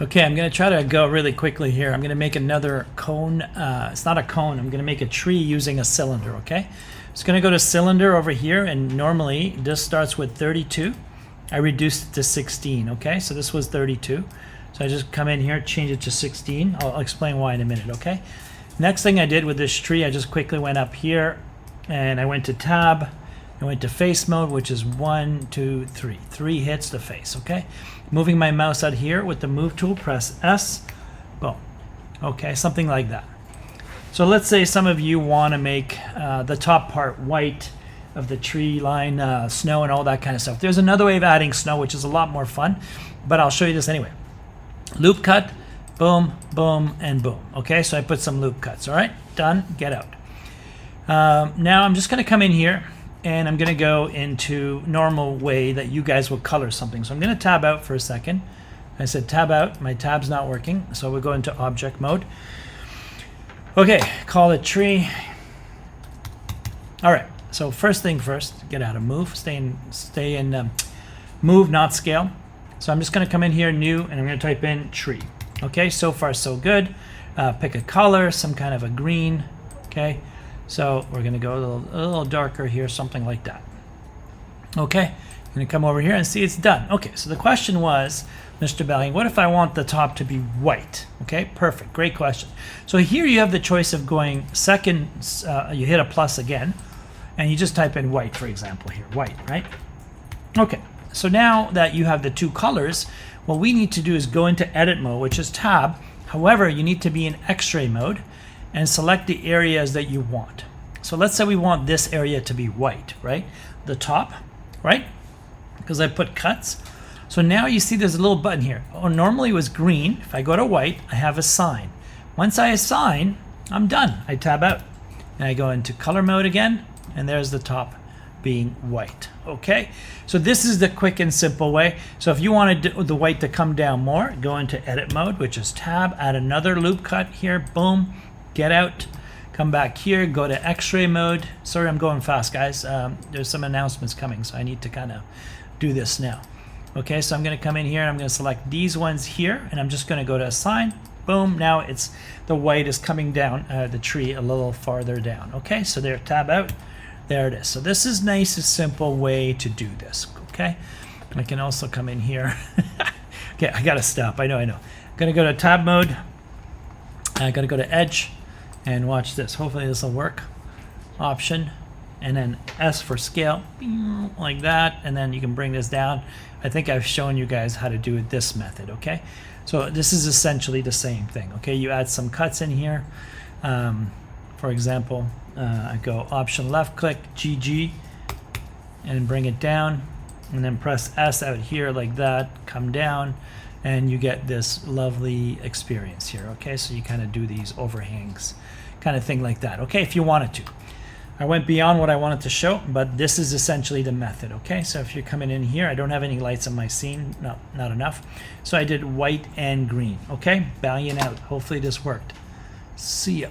Okay, I'm going to try to go really quickly here. I'm going to make another cone. It's not a cone. I'm going to make a tree using a cylinder, okay? It's going to go to cylinder over here, and normally this starts with 32. I reduced it to 16, okay? So this was 32. So I just come in here, change it to 16. I'll explain why in a minute, okay? Next thing I did with this tree, I just quickly went up here, and I went to tab. I went to face mode, which is 1, 2, 3. 3 hits the face, okay? Moving my mouse out here with the move tool, press S, boom. Okay, something like that. So let's say some of you want to make the top part white of the tree line, snow and all that kind of stuff. There's another way of adding snow, which is a lot more fun, but I'll show you this anyway. Loop cut, boom, boom, and boom. Okay, so I put some loop cuts, all right? Done, get out. Now I'm just gonna come in here and I'm gonna go into normal way that you guys will color something. So I'm gonna tab out for a second. I said tab out, my tab's not working, so we'll go into object mode. Okay, call it tree. All right, so first thing first, get out of move, stay in move, not scale. So I'm just gonna come in here, new, and I'm gonna type in tree. Okay, so far so good. Pick a color, some kind of a green, okay? So we're gonna go a little darker here, something like that. Okay, I'm gonna come over here and see it's done. Okay, so the question was, Mr. Balian, what if I want the top to be white? Okay, perfect, great question. So here you have the choice of going second, you hit a plus again, and you just type in white, for example here, white, right? Okay, so now that you have the two colors, what we need to do is go into edit mode, which is tab. However, you need to be in X-ray mode and select the areas that you want. So let's say we want this area to be white, right? The top, right? Because I put cuts. So now you see there's a little button here. Oh, normally it was green. If I go to white, I have assign. Once I assign, I'm done. I tab out and I go into color mode again, and there's the top being white. Okay, so this is the quick and simple way. So if you wanted the white to come down more, go into edit mode, which is tab, add another loop cut here, boom, get out, come back here, go to X-ray mode. Sorry, I'm going fast, guys. There's some announcements coming, so I need to kind of do this now. Okay, so I'm going to come in here and I'm going to select these ones here, and I'm just going to go to assign. Boom, now it's the white is coming down the tree a little farther down. Okay, so there, tab out, there it is. So this is nice and simple way to do this. Okay, I can also come in here. Okay, I gotta stop. I know. I'm gonna go to tab mode. I gotta go to edge and watch this. Hopefully this will work. Option, and then S for scale, like that, and then you can bring this down. I think I've shown you guys how to do it this method. Okay, so this is essentially the same thing. Okay, you add some cuts in here. For example, I go option left click GG and bring it down, and then press S out here like that, come down, and you get this lovely experience here. Okay, so you kind of do these overhangs, kind of thing like that. Okay, if you wanted to. I went beyond what I wanted to show, but this is essentially the method. Okay, so if you're coming in here, I don't have any lights on my scene, no, not enough. So I did white and green. Okay, Balian out. Hopefully this worked. See ya.